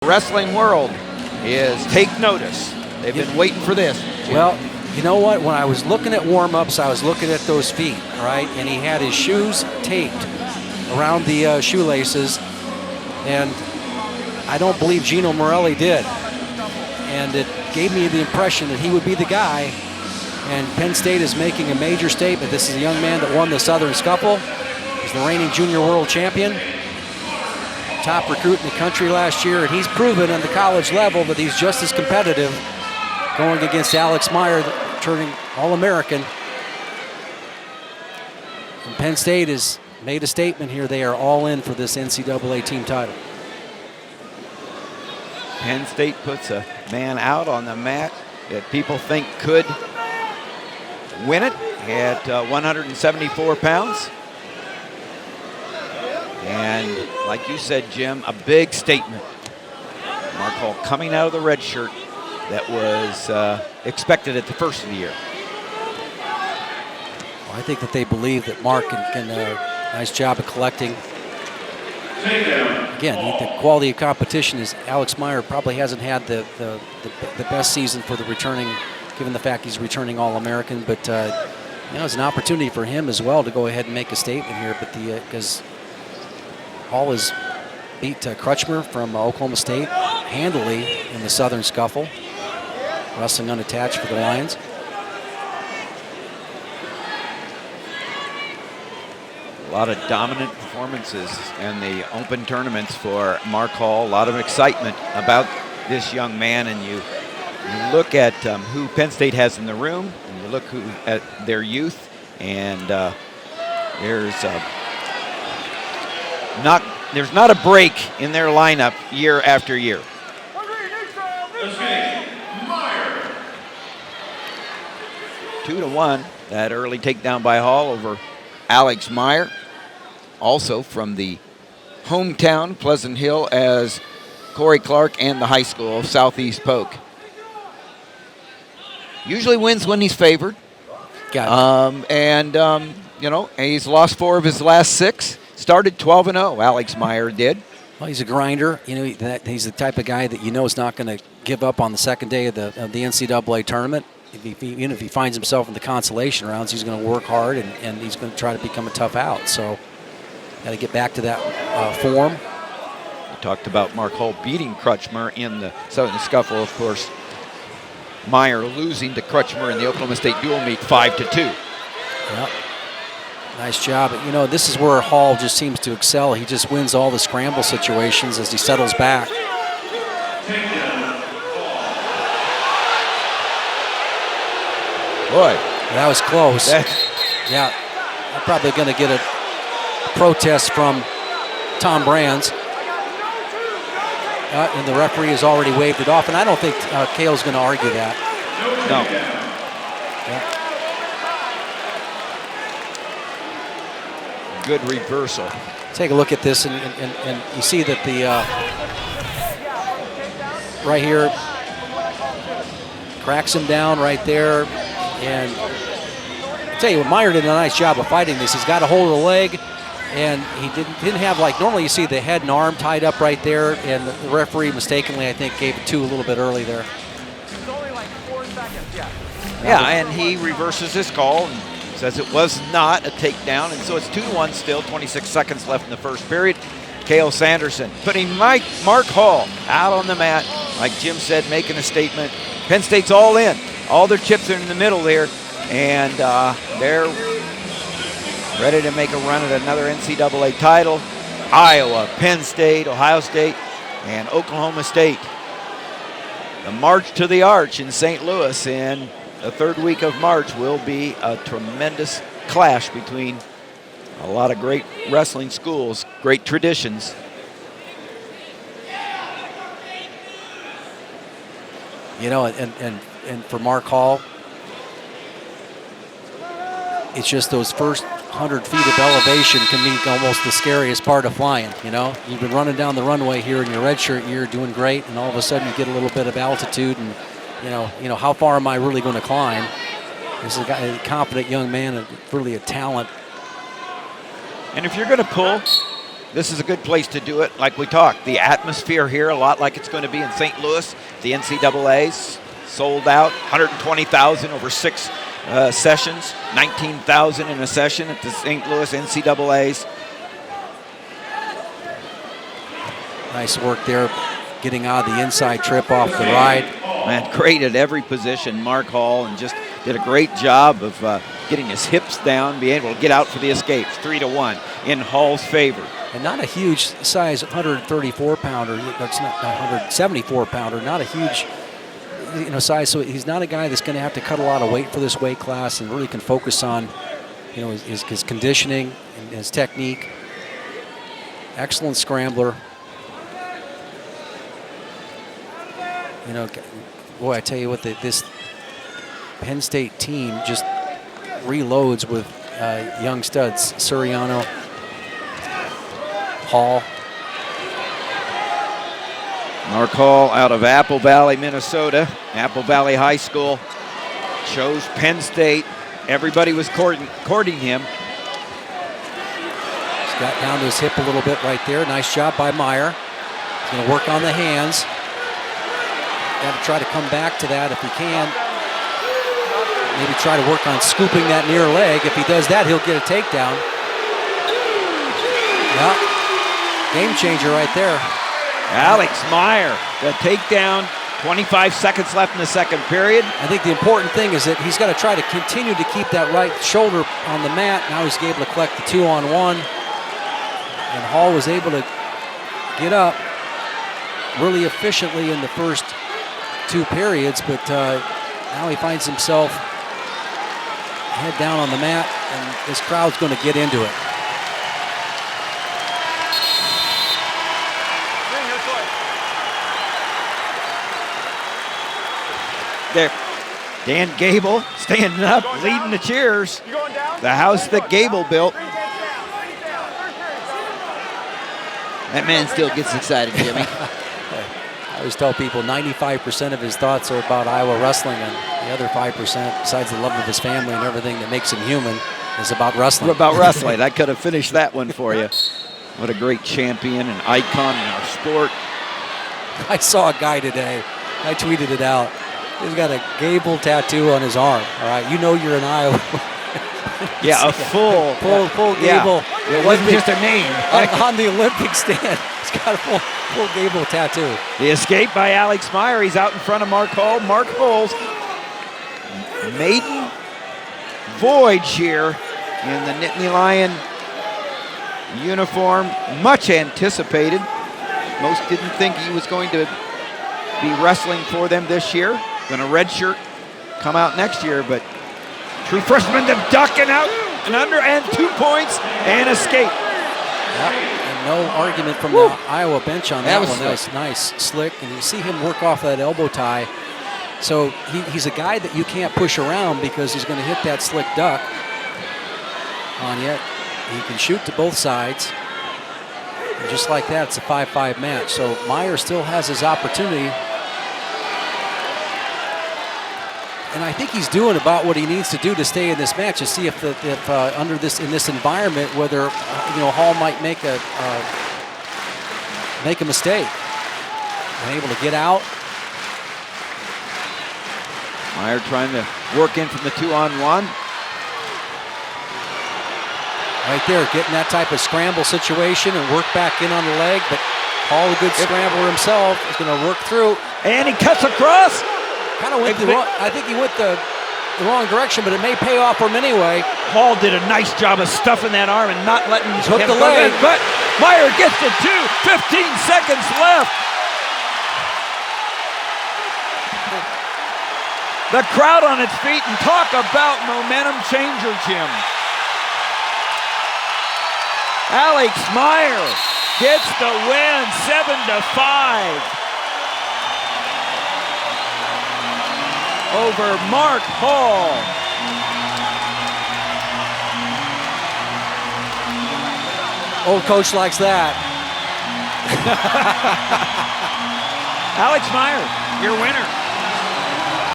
Wrestling world is take notice. They've been waiting for this. Jim. Well, you know what? When I was looking at warm-ups, I was looking at those feet, right? And he had his shoes taped around the shoelaces, and I don't believe Gino Morelli did. And it gave me the impression that he would be the guy. And Penn State is making a major statement. This is a young man that won the Southern Scuffle. He's the reigning junior world champion. Top recruit in the country last year, and he's proven on the college level that he's just as competitive going against Alex Meyer, turning All-American. And Penn State has made a statement here. They are all in for this NCAA team title. Penn State puts a man out on the mat that people think could win it at 174 pounds. And like you said, Jim, a big statement. Mark Hall coming out of the red shirt that was expected at the first of the year. Well, I think that they believe that Mark can nice job of collecting. Again, the quality of competition is Alex Meyer probably hasn't had the best season for the returning, given the fact he's returning All-American. But it's an opportunity for him as well to go ahead and make a statement here. But because Hall has beat Crutchmer from Oklahoma State handily in the Southern Scuffle, wrestling unattached for the Lions. A lot of dominant performances in the open tournaments for Mark Hall. A lot of excitement about this young man, and you look at who Penn State has in the room, and you look at their youth, and there's not a break in their lineup year after year. Meyer. 2-1, that early takedown by Hall over Alex Meyer, also from the hometown Pleasant Hill as Corey Clark and the high school of Southeast Polk. Usually wins when he's favored. He's lost 4 of his last 6. Started 12-0, Alex Meyer did. Well, he's a grinder. He's the type of guy that is not going to give up on the second day of the NCAA tournament. Even if he finds himself in the consolation rounds, he's going to work hard and he's going to try to become a tough out. So, got to get back to that form. We talked about Mark Hall beating Crutchmer in the Southern Scuffle, of course. Meyer losing to Crutchmer in the Oklahoma State dual meet 5-2. Yep. Nice job. This is where Hall just seems to excel. He just wins all the scramble situations as he settles back. Boy, that was close. Yeah, I'm probably going to get a protest from Tom Brands. And the referee has already waved it off, and I don't think Cale's going to argue that. No. Yeah. Good reversal. Take a look at this, and you see that the right here cracks him down right there. And I'll tell you what, Meyer did a nice job of fighting this. He's got a hold of the leg, and he didn't have, like, normally you see the head and arm tied up right there, and the referee mistakenly, I think, gave it 2 a little bit early there. It's only like 4 seconds, yeah. Yeah, and he reverses his call and says it was not a takedown, and so it's 2-1 still, 26 seconds left in the first period. Cale Sanderson putting Mark Hall out on the mat, like Jim said, making a statement. Penn State's all in. All their chips are in the middle there, and they're ready to make a run at another NCAA title. Iowa, Penn State, Ohio State, and Oklahoma State. The March to the Arch in St. Louis in the 3rd week of March will be a tremendous clash between a lot of great wrestling schools, great traditions. And for Mark Hall, it's just those first 100 feet of elevation can be almost the scariest part of flying. You've been running down the runway here in your redshirt year, doing great, and all of a sudden you get a little bit of altitude, and how far am I really going to climb? This is a confident young man, and really a talent. And if you're going to pull This is a good place to do it. Like we talked, the atmosphere here, a lot like it's going to be in St. Louis. The NCAA's sold out, 120,000 over 6 sessions, 19,000 in a session at the St. Louis NCAA's. Nice work there, getting out of the inside trip off the ride. Man, great at every position, Mark Hall, and just did a great job of getting his hips down, being able to get out for the escapes. 3-1 in Hall's favor. And not a huge size 134 pounder. That's not 174 pounder. Not a huge, size. So he's not a guy that's going to have to cut a lot of weight for this weight class, and really can focus on, his conditioning and his technique. Excellent scrambler. Boy, I tell you what, this Penn State team just reloads with young studs. Suriano, Hall. Mark Hall out of Apple Valley, Minnesota. Apple Valley High School chose Penn State. Everybody was courting him. He's got down to his hip a little bit right there. Nice job by Meyer. He's going to work on the hands. Got to try to come back to that if he can. Maybe try to work on scooping that near leg. If he does that, he'll get a takedown. Yeah, game changer right there. Alex Meyer, the takedown. 25 seconds left in the second period. I think the important thing is that he's got to try to continue to keep that right shoulder on the mat. Now he's able to collect the 2-on-1. And Hall was able to get up really efficiently in the first 2 periods, but now he finds himself head down on the mat, and this crowd's going to get into it. There, Dan Gable standing up, leading the cheers. The house that Gable built. That man still gets excited, Jimmy. I always tell people 95% of his thoughts are about Iowa wrestling, and the other 5%, besides the love of his family and everything that makes him human, is about wrestling. About wrestling. I could have finished that one for you. What a great champion and icon in our sport. I saw a guy today. I tweeted it out. He's got a Gable tattoo on his arm. All right, you're in Iowa. Yeah, a full Gable. Yeah. It wasn't just a name. On the Olympic stand. He's got a full Gable tattoo. The escape by Alex Meyer. He's out in front of Mark Hall. Mark Hall's maiden voyage here in the Nittany Lion uniform. Much anticipated. Most didn't think he was going to be wrestling for them this year. Going to redshirt, come out next year, but true freshman to duck and out and under and 2 points and escape. Yep. And no argument from the Iowa bench on that one. That was nice, slick, and you see him work off that elbow tie. So he's a guy that you can't push around because he's going to hit that slick duck on you. He can shoot to both sides. And just like that, it's a 5-5 match. So Meyer still has his opportunity. And I think he's doing about what he needs to do to stay in this match to see if under this environment whether Hall might make a mistake. And able to get out. Meyer trying to work in from the 2-on-1. Right there, getting that type of scramble situation and work back in on the leg, but Hall, a good scrambler himself, is going to work through. And he cuts across. Kind of went I think he went the wrong direction, but it may pay off for him anyway. Hall did a nice job of stuffing that arm and not letting him hook the leg. But Meyer gets the 15 seconds left. The crowd on its feet, and talk about momentum changer, Jim. Alex Meyer gets the win, 7-5. Over Mark Hall. Old coach likes that. Alex Meyer, your winner.